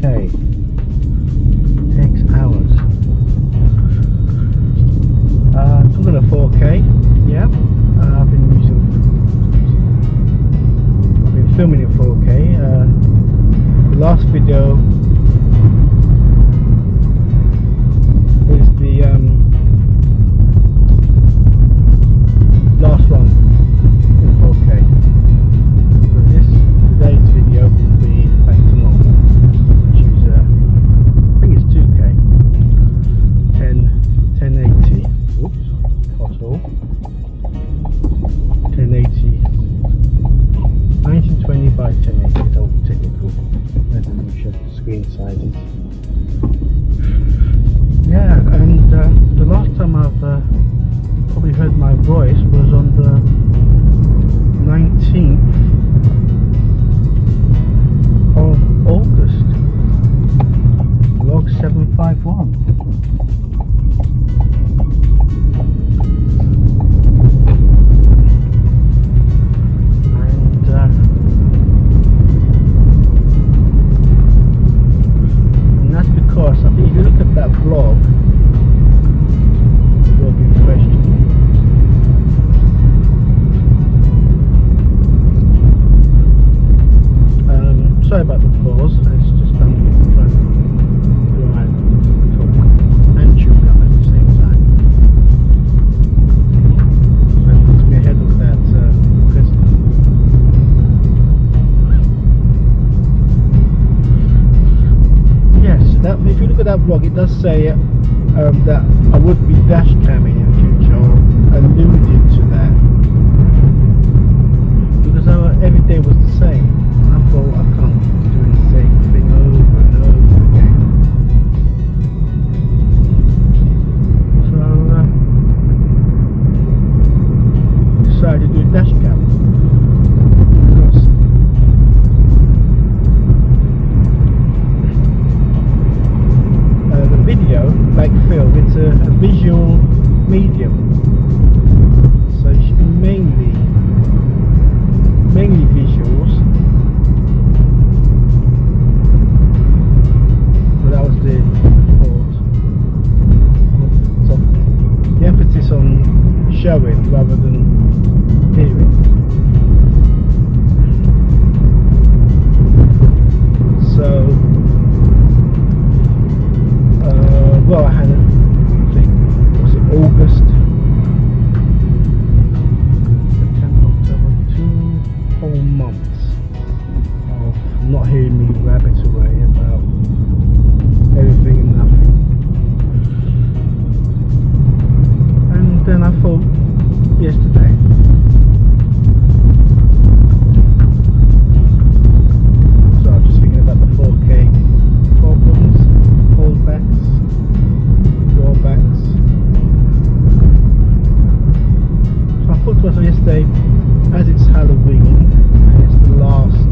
4K. Takes hours. Talking of 4K, yeah, I've been filming in 4K. The last video is the last one in 4K. So today's video will be back to normal, which is I think it's 2K, 1080. Oops, pothole. 1080, 1920 by 1080. It's all technical resolution, screen sizes. Yeah, and the last time I've probably heard my voice was on the 19th of August, log 751. And that's because I think if you look at that vlog in question, sorry about the pause, it's just trying to do my talk and chew gum at the same time. That puts me ahead of that Christmas. Yes, that, if you look at that vlog, it does say that I would be dash camming in future, or alluded to that, because every day was the same. I thought I can't do the same thing over and over again. So decided to do dash cam. Because the video, like film, it's a visual medium, so it should be mainly visuals. But that was the thought. So the emphasis on showing rather than hearing. So well, I had was it August, September, October, 2 whole months of not hearing me rabbit away about everything and nothing. And then I thought, yesterday, so I was just thinking about the 4K problems, holdbacks, drawbacks. So I thought to myself yesterday, as it's Halloween and it's the last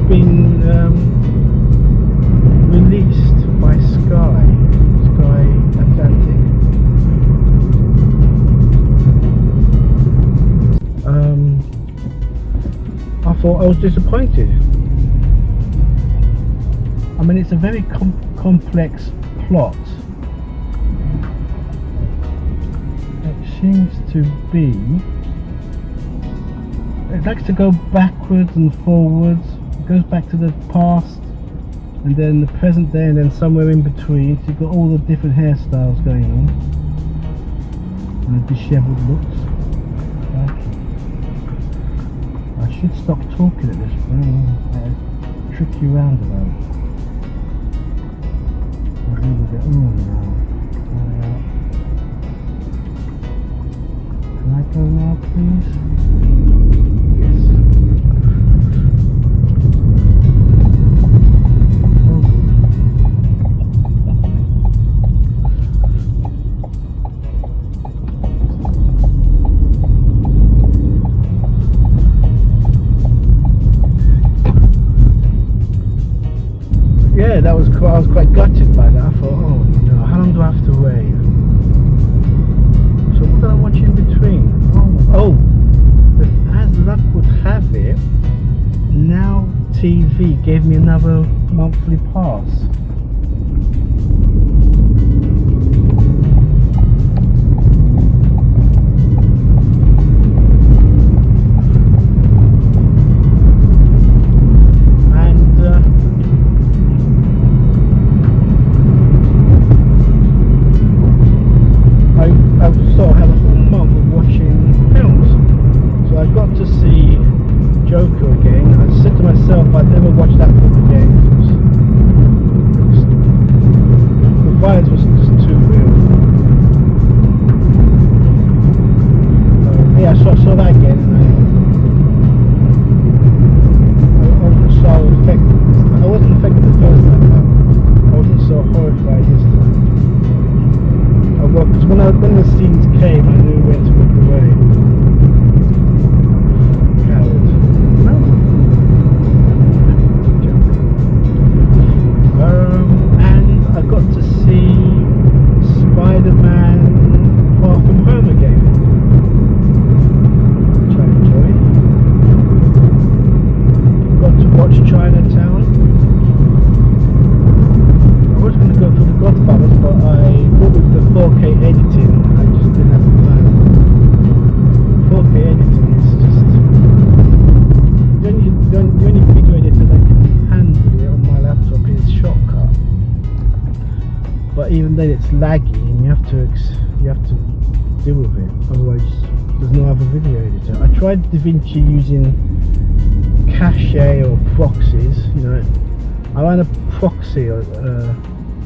been released by Sky Atlantic. I thought I was disappointed. I mean, it's a very complex plot. It seems to be, it likes to go backwards and forwards. It goes back to the past and then the present day and then somewhere in between. So you've got all the different hairstyles going on and the dishevelled looks. I should stop talking at this point. Trick you round about. Can I go now, please? Yes. Yeah, I was quite gutted by that. I thought, oh no, how long do I have to wait? So what did I watch in between? Oh, as luck would have it, NowTV gave me another monthly pass. I'd never watched that film again. The violence was just too real. Yeah, I saw that again, and I wasn't so affected. I wasn't affected the first time, but I wasn't so horrified this time. Because when the scenes came, I knew when to look away. And I got to see Spider-Man Far From Home again, which I enjoyed. Got to watch Chinatown. I was going to go for The Godfathers, but with the 4K editing, I just didn't have the time. 4K editing is just the only video editor that can handle it on my laptop is Shortcut. But even then it's laggy and you have to deal with it, otherwise there's no other video editor. I tried DaVinci using cache or proxies. I ran a proxy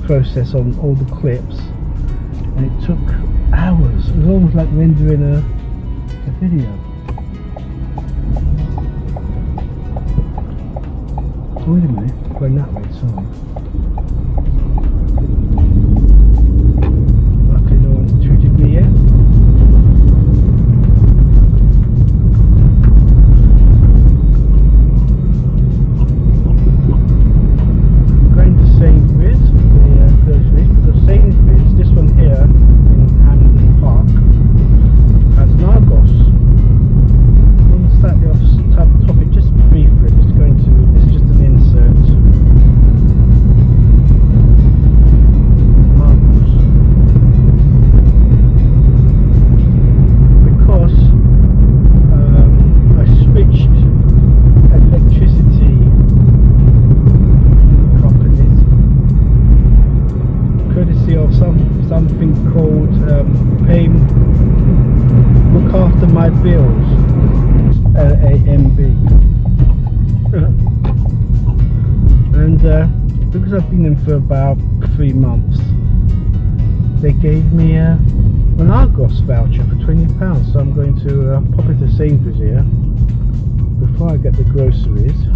process on all the clips and it took hours. It was almost like rendering a video. Oh, wait a minute, going that way, sorry. Luckily no one's treated me yet. Going to Sainsbury's, the groceries, because Sainsbury's, this one here in Hamden Park, has an Argos. On slightly off topic, just briefly, this is just an insert. Because I switched electricity companies courtesy of something called Look After My Bills, LAMB. And because I've been in for about 3 months, they gave me an Argos voucher for £20, so I'm going to pop into Sainsbury's here before I get the groceries.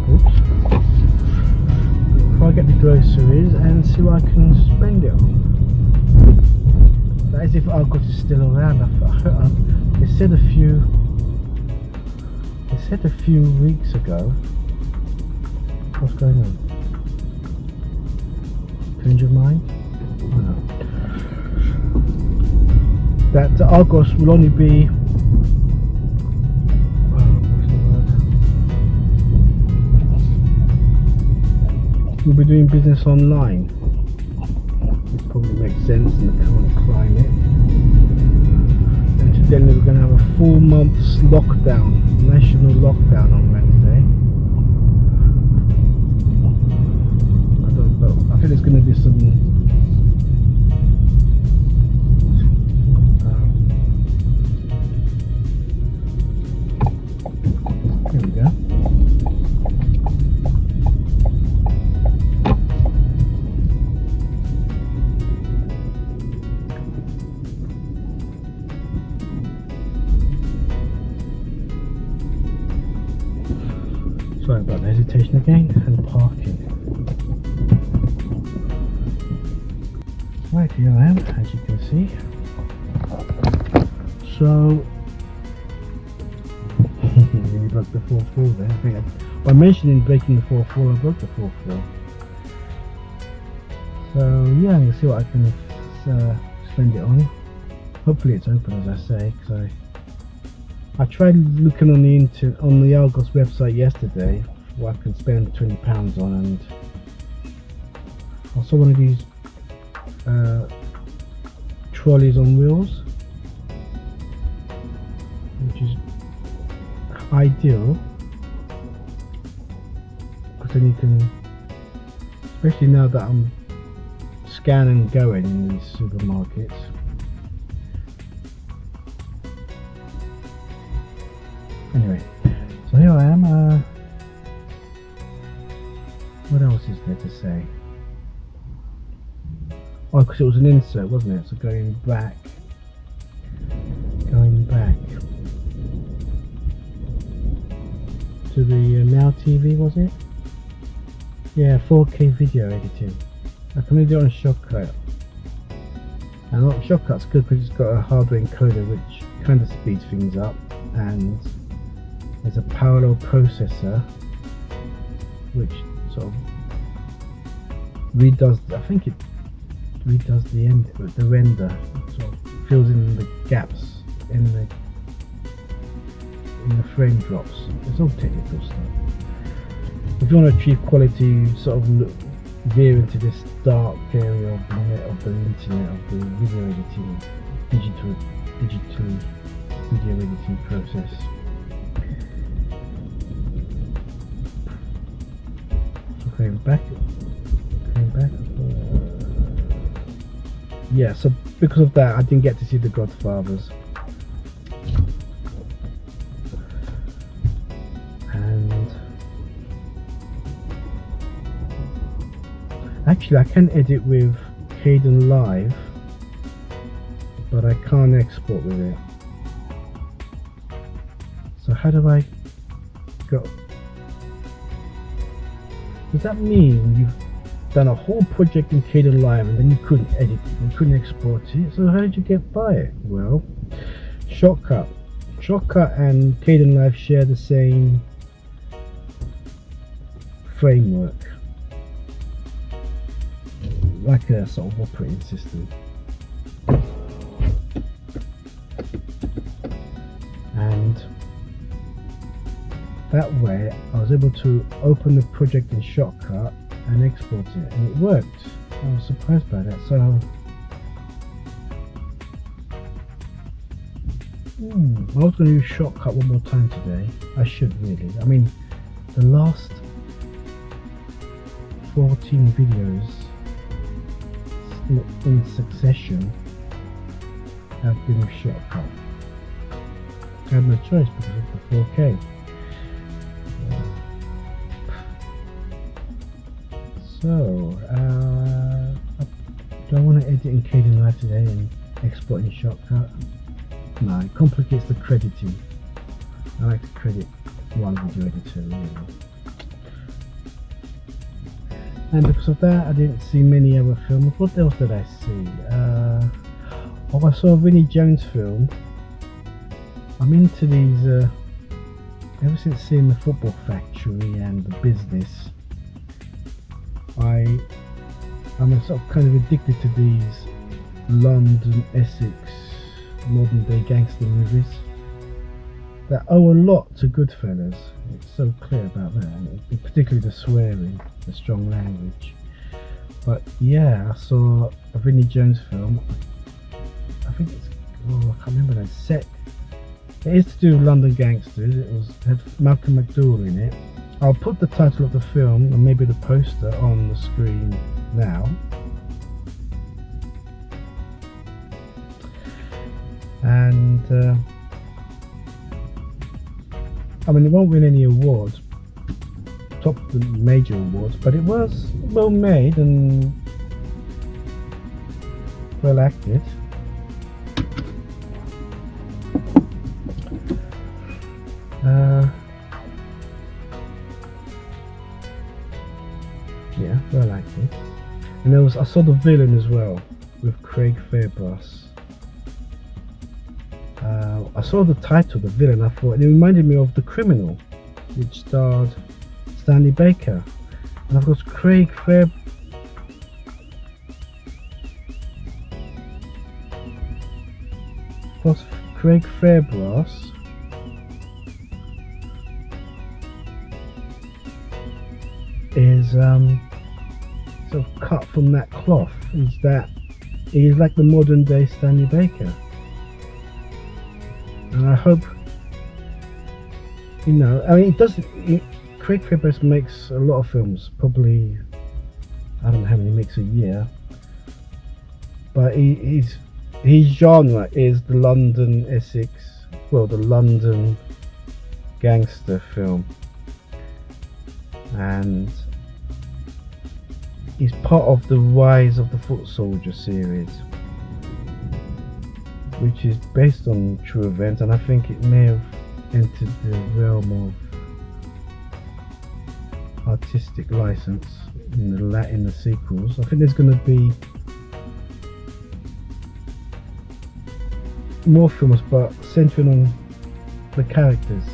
Oops. as if Argos is still around. They said a few weeks ago. What's going on? Change your mind? Oh, no. That Argos will only be. What's the word? We'll be doing business online. This probably makes sense in the current climate. And then we're going to have a full month's lockdown, national lockdown on Wednesday. I don't know. I think there's going to be some. Here we go. Sorry about the hesitation again, and parking. Right, here I am, as you can see. So, you broke the fourth wall there. I think by mentioning breaking the fourth wall, I broke the fourth wall. So, yeah, I'm going to see what I can spend it on. Hopefully it's open, as I say, because I tried looking on the Argos website yesterday what I can spend £20 on, and I saw one of these trolleys on wheels, which is ideal because then you can, especially now that I'm scan and going in these supermarkets. Anyway, so here I am. What else is there to say? Oh, because it was an insert, wasn't it? So going back to the NowTV, was it? Yeah, 4K video editing. I can only do it on Shortcut. And Shortcut's good because it's got a hardware encoder which kind of speeds things up, and there's a parallel processor which sort of redoes, I think it redoes the render, sort of fills in the gaps in the frame drops. It's all technical stuff. If you want to achieve quality, sort of veer into this dark area of the internet, of the video editing, digital video editing process. Going back. Yeah, so because of that, I didn't get to see The Godfathers. And actually, I can edit with Caden Live, but I can't export with it. So how do I go? Does that mean you've done a whole project in Caden Live and then you couldn't edit it, you couldn't export it? So how did you get by it? Well, Shortcut and Caden Live share the same framework, like a sort of operating system. And that way I was able to open the project in Shortcut and export it, and it worked. I was surprised by that. So I was going to use Shortcut one more time today. I should really. I mean, the last 14 videos in succession have been with Shortcut. I had no choice because of the 4K. So, do I want to edit in Caden Live today and export in Shortcut? No, it complicates the crediting. I like to credit one video editor really. And because of that, I didn't see many other films. What else did I see? Oh, I saw a Vinnie Jones film. I'm into these, ever since seeing The Football Factory and The Business, I'm sort of kind of addicted to these London, Essex, modern day gangster movies that owe a lot to Goodfellas. It's so clear about that, and particularly the swearing, the strong language. But yeah, I saw a Vinnie Jones film. I think it's, I can't remember the set. It is to do with London gangsters. Had Malcolm McDowell in it. I'll put the title of the film and maybe the poster on the screen now. And I mean, it won't win any awards, top the major awards, but it was well made and well acted. Yeah, well acted. And I saw The Villain as well with Craig Fairbrass. I saw the title, The Villain, I thought, and it reminded me of The Criminal, which starred Stanley Baker, and of course Craig Fairbrass is sort of cut from that cloth. He's like the modern day Stanley Baker. And I hope, I mean, Craig Fairbrass makes a lot of films, probably, I don't know how many he makes a year, but his genre is the London Essex, well, the London gangster film, and he's part of the Rise of the Foot Soldier series, which is based on true events, and I think it may have entered the realm of artistic license in the sequels. I think there's going to be more films, but centering on the characters,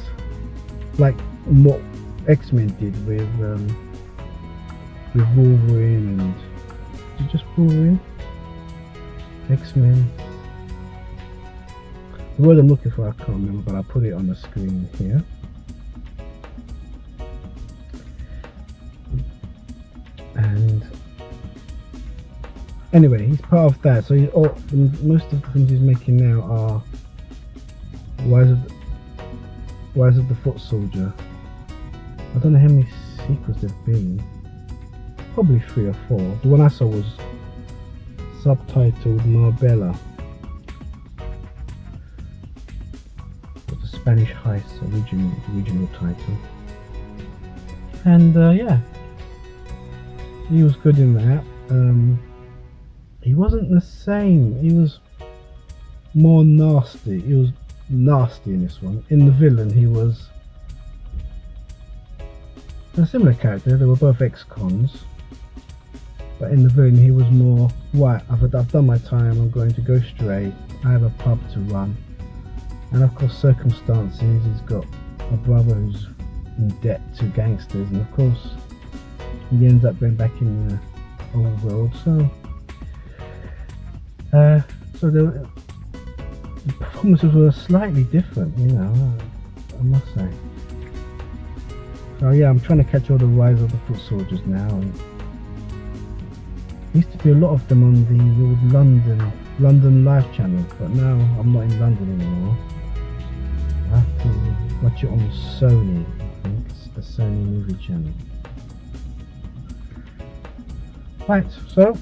like what X-Men did with Wolverine and is it just Wolverine? X-Men. The word I'm looking for I can't remember, but I'll put it on the screen here. And anyway, he's part of that. So most of the things he's making now are Rise of the Foot Soldier. I don't know how many sequels there've been. Probably 3 or 4. The one I saw was subtitled Marbella. Spanish Heist, original title, and yeah, he was good in that. He wasn't the same. He was more nasty. He was nasty in this one. In The Villain, he was a similar character. They were both ex-cons, but in The Villain, he was more, right, I've done my time. I'm going to go straight. I have a pub to run. And of course, circumstances, he's got a brother who's in debt to gangsters, and of course he ends up going back in the old world. So the performances were slightly different, I must say. So yeah, I'm trying to catch all the Rise of the Foot Soldiers now, and there used to be a lot of them on the old London Live channel, but now I'm not in London anymore. I have to watch it on Sony. I think it's the Sony movie channel. Right, so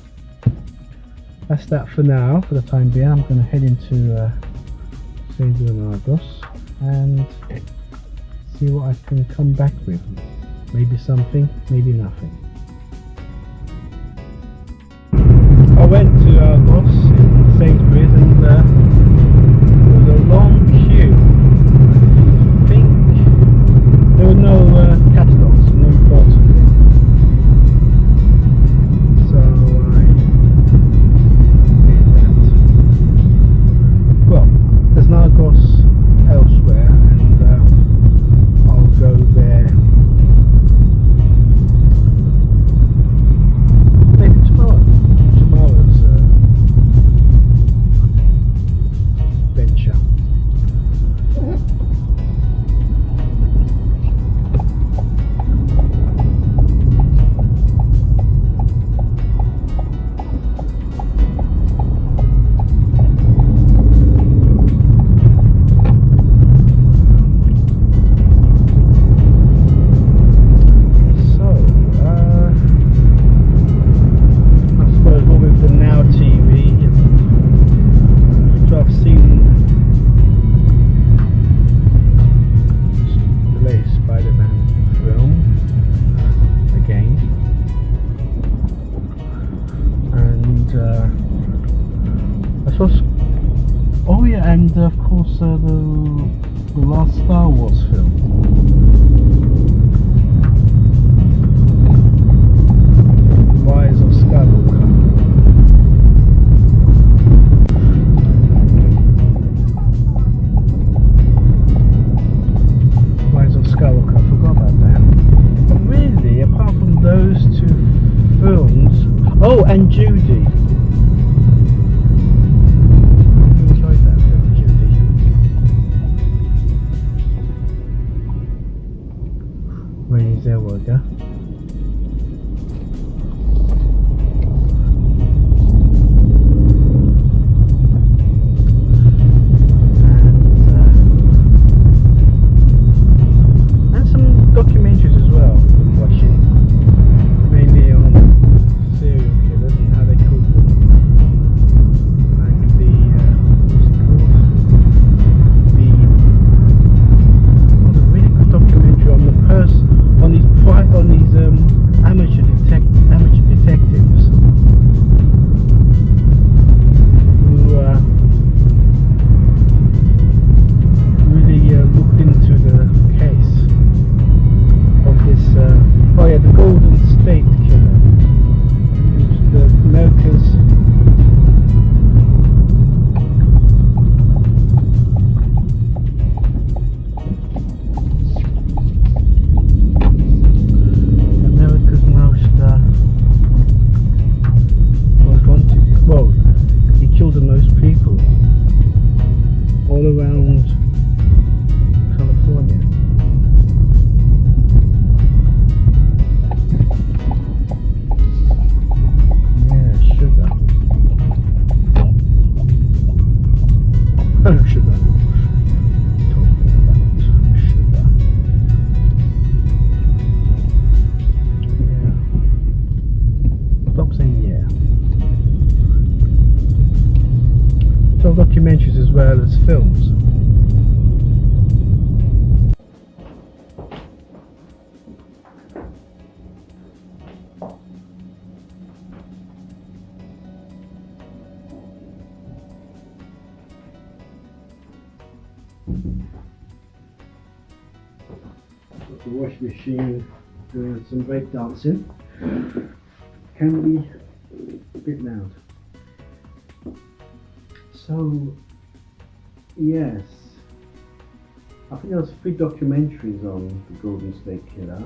that's that for now, for the time being. I'm going to head into St. Argos and see what I can come back with. Maybe something, maybe nothing. I went to Argos in Sainsbury's, and there was a long queue. I think there were no catalogues, no bottles. So I did that. Oh yeah, and of course the last Star Wars film. Rise of Skywalker. Rise of Skywalker, I forgot about that. But really, apart from those two films, oh, and Judy. I enjoyed that film, Judy. Where is there, Wogger? Documentaries as well I'm watching, mainly on serial killers and how they caught them, like the what's it called, the really good documentary on the on these amateur detectives who really looked into the case of this, oh yeah, the Golden State Killer, which is the America's most wanted. Well, he killed the most people all around California. Sugar. Talking about sugar. Yeah. Stop saying yeah. So documentaries as well as films. Got the wash machine doing some break dancing. Can be a bit loud. So yes, I think there was 3 documentaries on the Golden State Killer.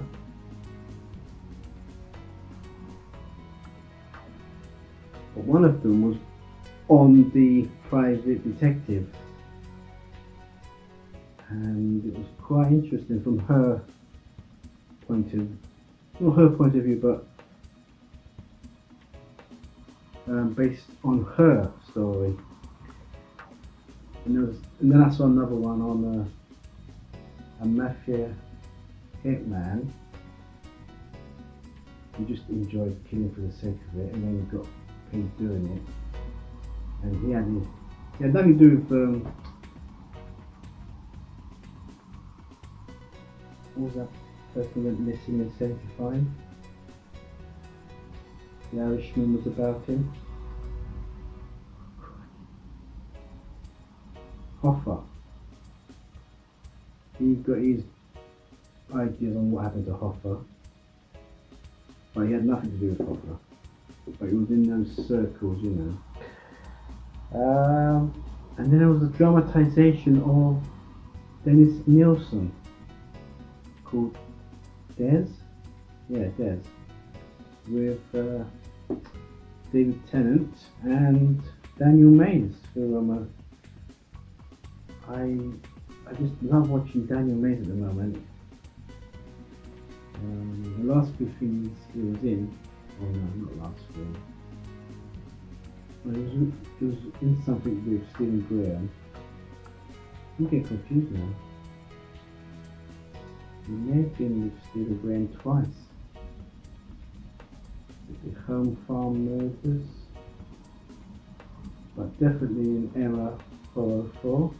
But one of them was on the private detective, and it was quite interesting from her point of, not her point of view, but based on her story. And then I saw another one on a mafia hitman who just enjoyed killing for the sake of it, and then got paid doing it. And he had nothing to do with what was that person went missing in '75? The Irishman was about him. Hoffa. He got his ideas on what happened to Hoffa, but he had nothing to do with Hoffa. But he was in those circles, you know. And then there was a dramatization of Dennis Nielsen called Des? Yeah, Des. With David Tennant and Daniel Mays, who I just love watching Daniel Mays at the moment. The last few things he was in, oh no, not last film. Well, he was in something with Stephen Graham. I'm getting confused now. He may have been with Stephen Graham twice. The Home Farm Murders, but definitely in Error 404.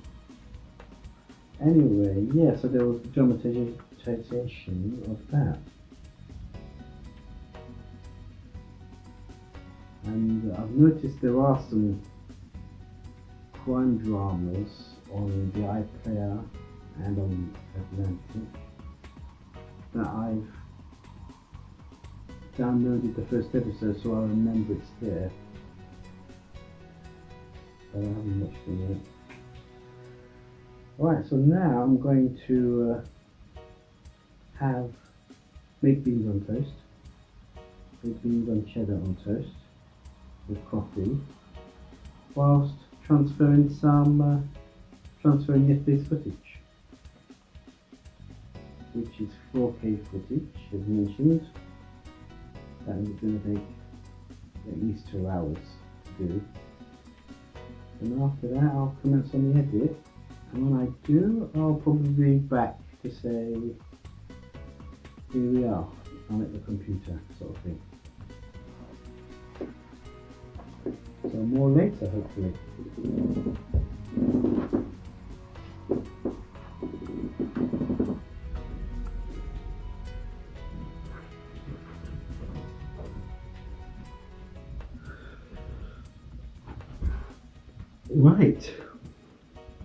Anyway, yeah, so there was a dramatization of that. And I've noticed there are some crime dramas on the iPlayer and on Atlantic that I've downloaded the first episode, so I remember it's there, but I haven't watched it yet. Alright, so now I'm going to make beans on toast, make beans on cheddar on toast with coffee, whilst transferring yesterday's footage, which is 4K footage as mentioned. That is going to take at least 2 hours to do, and after that I'll commence on the edit, and when I do I'll probably be back to say here we are, I'm at the computer sort of thing. So more later hopefully. Right,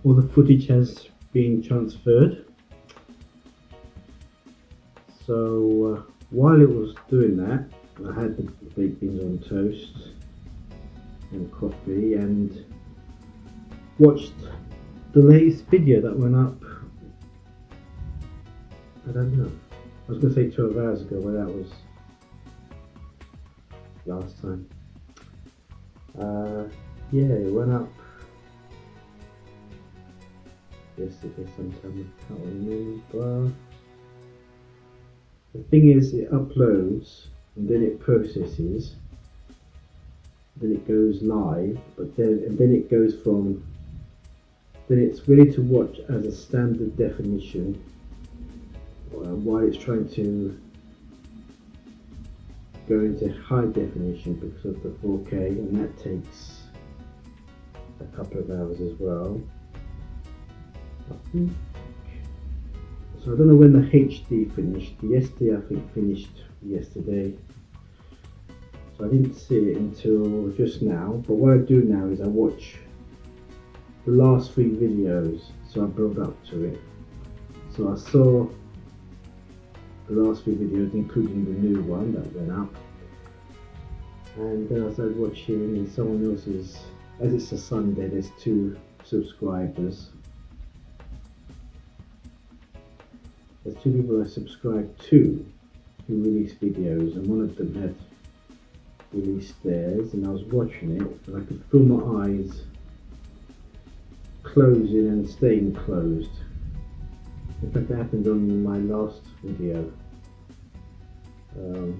all the footage has been transferred. So while it was doing that, I had the baked beans on toast and coffee and watched the latest video that went up, I don't know, I was going to say 12 hours ago, but that was last time. Yeah, it went up yesterday sometime, I can't remember. The thing is, it uploads and then it processes, then it goes live, but then it goes from, then it's ready to watch as a standard definition while it's trying to go into high definition because of the 4K, and that takes a couple of hours as well. So I don't know when the HD finished. The SD I think finished yesterday, so I didn't see it until just now. But what I do now is I watch the last 3 videos, so I build up to it. So I saw the last 3 videos, including the new one that went up, and then I started watching someone else's. As it's a Sunday, there's 2 subscribers. There's 2 people I subscribed to who released videos, and one of them had released theirs, and I was watching it, and I could feel my eyes closing and staying closed. In fact, that happened on my last video. I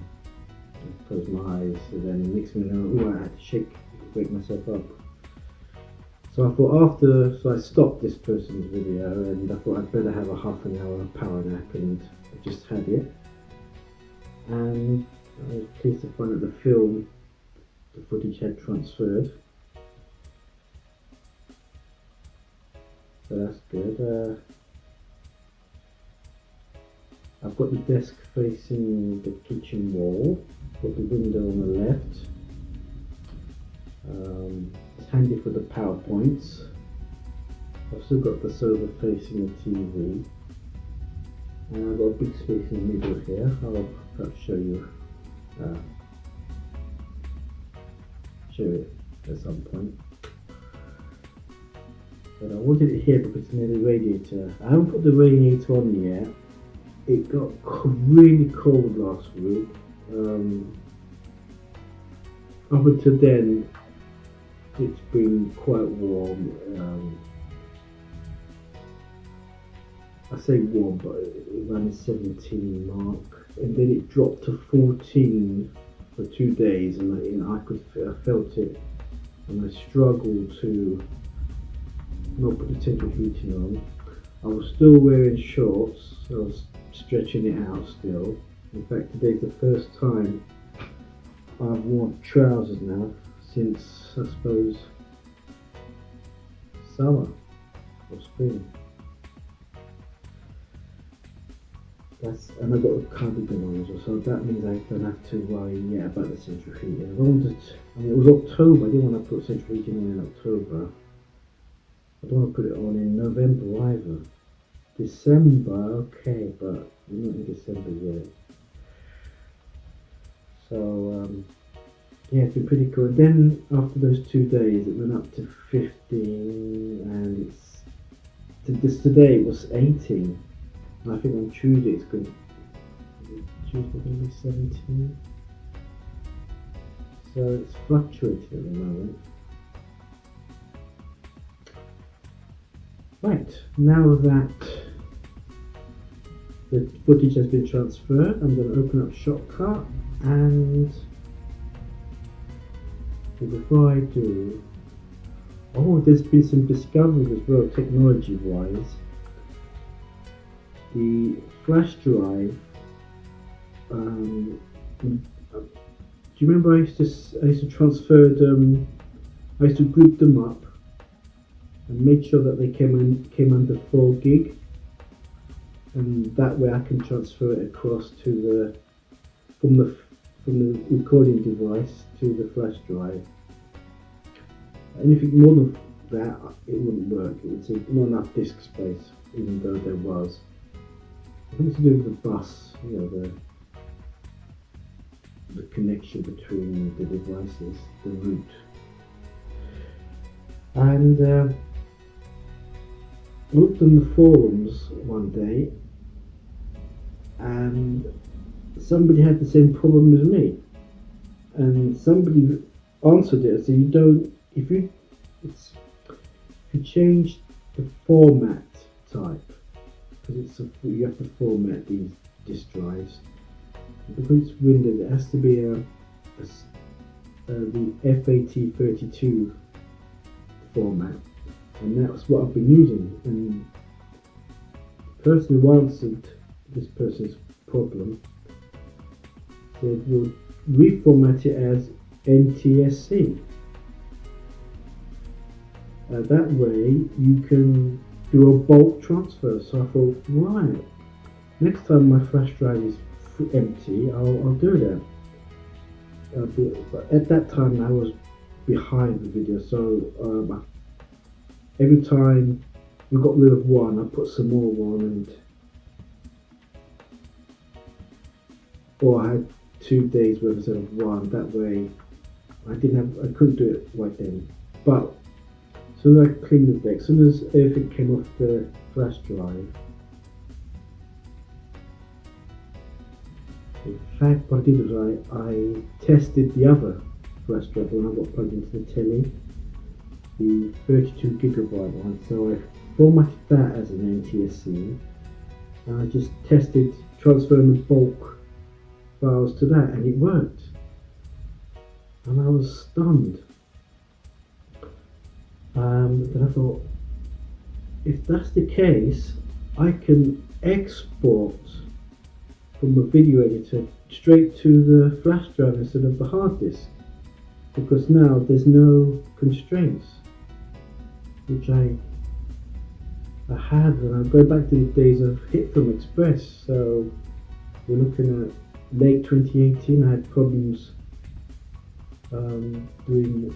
closed my eyes, and then the next minute I had to wake myself up. So I thought so I stopped this person's video, and I thought I'd better have a half an hour power nap, and I just had it. And I was pleased to find that the footage had transferred. So that's good. I've got the desk facing the kitchen wall, got the window on the left. It's handy for the PowerPoints. I've still got the sofa facing the TV, and I've got a big space in the middle here. I'll perhaps show it at some point. But I wanted it here because it's near the radiator. I haven't put the radiator on yet. It got really cold last week. Up until then, it's been quite warm. I say warm, but around the 17 mark, and then it dropped to 14 for 2 days, and I felt it, and I struggled to not put the central heating on. I was still wearing shorts, so I was stretching it out still. In fact, today's the first time I've worn trousers now since, I suppose, summer or spring. And I've got a cardigan on as well, so that means I don't have to worry yet about the central heating. It was October, I didn't want to put central heating on in October. I don't want to put it on in November either. December, okay, but we're not in December yet. So, yeah, it's been pretty cool. And then after those 2 days, it went up to 15, and today it was 18. And I think on Tuesday it's going to be 17. So it's fluctuating at the moment. Right, now that the footage has been transferred, I'm going to open up Shotcut, and before I do, there's been some discoveries as well, technology-wise. The flash drive, do you remember I used to transfer them, I used to group them up and make sure that they came under 4 gig, and that way I can transfer it across to from the recording device to the flash drive. Anything more than that, it wouldn't work. It would take not enough disk space, even though there was. I think it's to do with the bus, the connection between the devices, the route. And I looked on the forums one day, and somebody had the same problem as me, and somebody answered it. So if you change the format type, because you have to format these disk drives. Because it's Windows, it has to be the FAT32 format, and that's what I've been using. And the person who answered this person's problem said, we'll reformat it as NTSC. That way you can do a bulk transfer. So I thought, right, next time my flash drive is empty, I'll do that. But at that time I was behind the video, so every time we got rid of one, I put some more on, or I had 2 days worth instead of one. That way I couldn't do it right then. But as soon as I cleaned the deck, as soon as everything came off the flash drive, in fact what I did was I tested the other flash drive when I got plugged into the telly, the 32 gigabyte one. So I formatted that as an NTSC, and I just tested transferring the bulk files to that, and it worked. And I was stunned. Then I thought, if that's the case, I can export from the video editor straight to the flash drive instead of the hard disk, because now there's no constraints, which I had when I go back to the days of Hit Film Express. So we're looking at late 2018. I had problems doing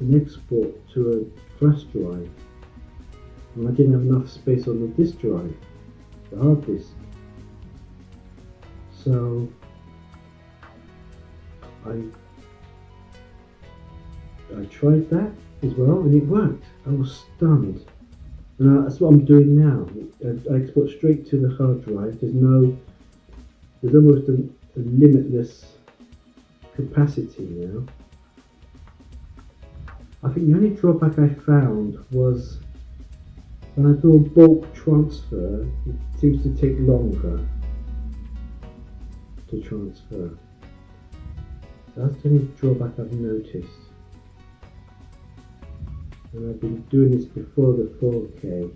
an export to a flash drive, and I didn't have enough space on the disk drive, the hard disk. So I tried that as well, and it worked. I was stunned, and that's what I'm doing now. I export straight to the hard drive. There's almost a limitless capacity now. I think the only drawback I found was when I do a bulk transfer, it seems to take longer to transfer. That's the only drawback I've noticed. And I've been doing this before the 4K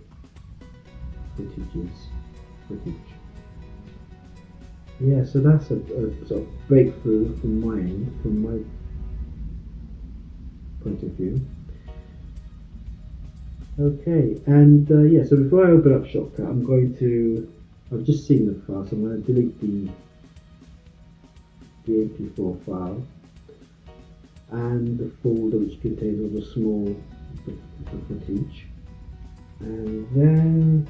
footage. Yeah, so that's a sort of breakthrough from my end, from my point of view. Okay, and yeah, so before I open up Shotcut, I've just seen the file, so I'm going to delete the MP4 file and the folder which contains all the footage. footage, and then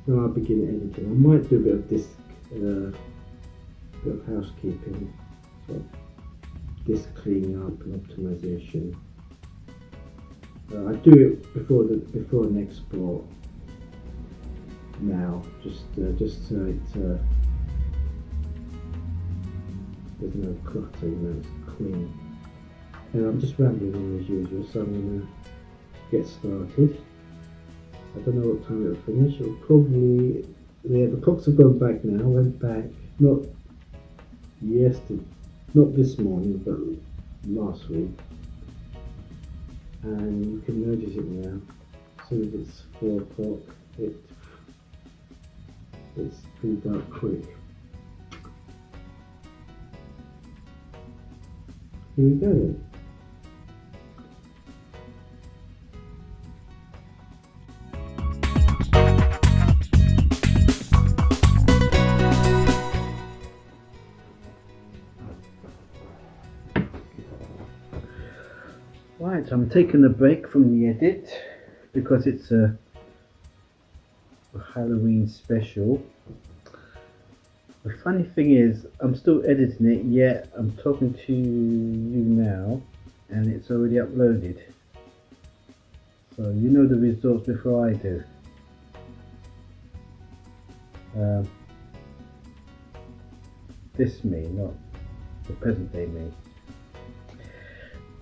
I'll begin editing. I might do a bit of disk, bit of housekeeping, so disk cleaning up and optimization. I do it before an export now, just so it there's no clutter, it's clean. And I'm just rambling as usual, so I'm gonna get started. I don't know what time it'll finish. It'll probably, the clocks have gone back now. I went back not yesterday, not this morning, but last week. And you can notice it now. As soon as it's 4 o'clock, it's pretty dark quick. Here we go then. Right, I'm taking a break from the edit because it's a Halloween special. The funny thing is, I'm still editing it, yet I'm talking to you now and it's already uploaded. So you know the results before I do. This me, not the present day me.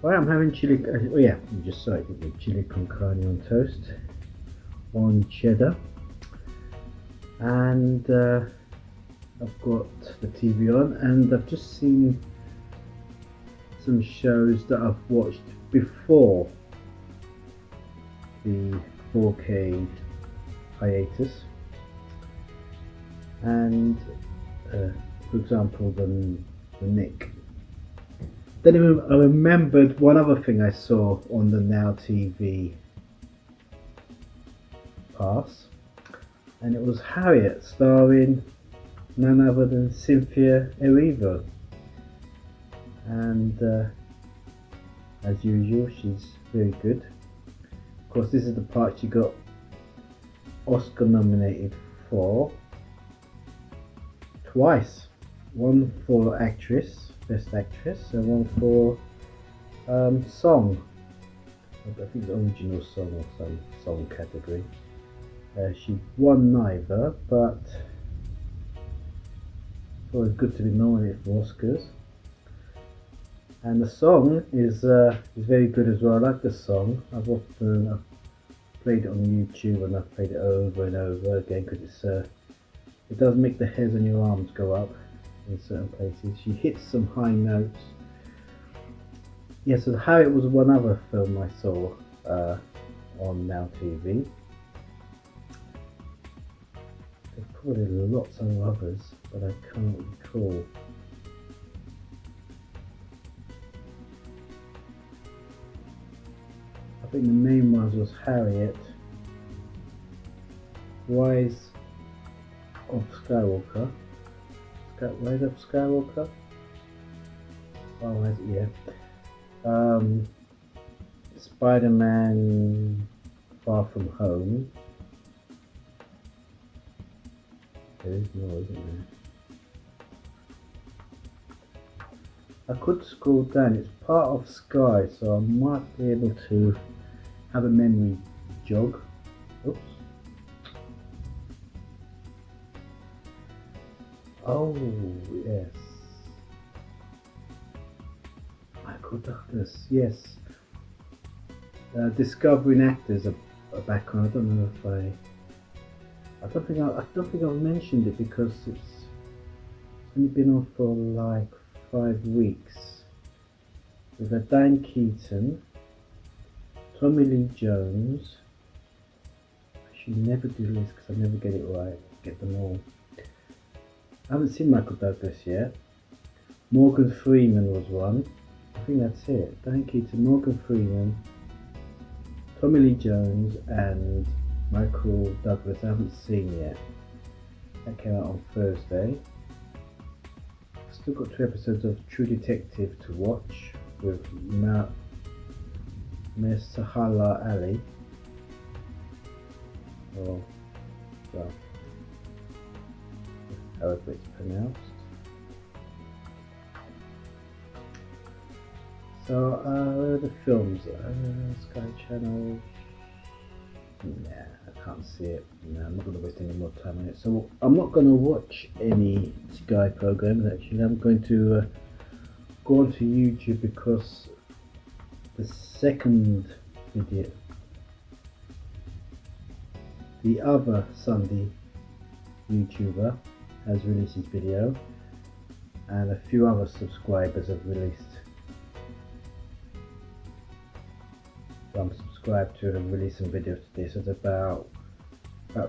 Well, I'm having chili, oh yeah, you just saw it, didn't you? Chili con carne on toast, on cheddar, and I've got the TV on, and I've just seen some shows that I've watched before the 4K hiatus, and for example the Nick. Then I remembered one other thing I saw on the NowTV pass, and it was Harriet, starring none other than Cynthia Erivo. And as usual, she's very good. Of course, this is the part she got Oscar nominated for twice. One for actress, best actress, and one for song. I think the original song or some song category. She won neither, but it's always good to be nominated for Oscars. And the song is very good as well. I like the song. I've played it on YouTube, and I've played it over and over again because it does make the hairs on your arms go up in certain places. She hits some high notes. Yeah, so Harriet was one other film I saw on NowTV. There's probably lots of others, but I can't recall. I think the main ones was Harriet, Rise of Skywalker. Rise of Skywalker? Oh, yeah. Spider-Man Far From Home. There is more, isn't there? I could scroll down. It's part of Sky, so I might be able to have a memory jog. Oops. Oh, yes. Michael Douglas, yes. Discovering actors are back on. I don't know if I don't think I've mentioned it because it's only been on for like 5 weeks. We've had Dan Keaton, Tommy Lee Jones. I should never do this because I never get it right. Get them all. I haven't seen Michael Douglas yet. Morgan Freeman was one. I think that's it. Dan Keaton, Morgan Freeman, Tommy Lee Jones, and Michael Douglas I haven't seen yet. That came out on Thursday. Still got 2 episodes of True Detective to watch with Mesahala Ali, or well, however it's pronounced. So where are the films? Sky Channel. Nah, I can't see it. No, I'm not going to waste any more time on it. So I'm not going to watch any Sky programs actually. I'm going to go onto YouTube because the second video, the other Sunday YouTuber has released his video, and a few other subscribers have released. So I'm subscribed to and release some videos today. So there's about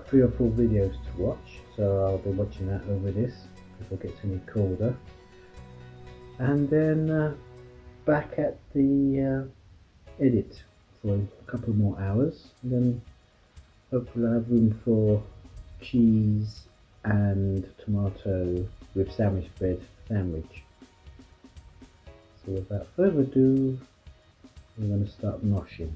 3 or 4 videos to watch. So I'll be watching that over this before it gets any colder. And then back at the edit for a couple more hours. And then hopefully I'll have room for cheese and tomato with sandwich bread sandwich. So without further ado, we're going to start noshing.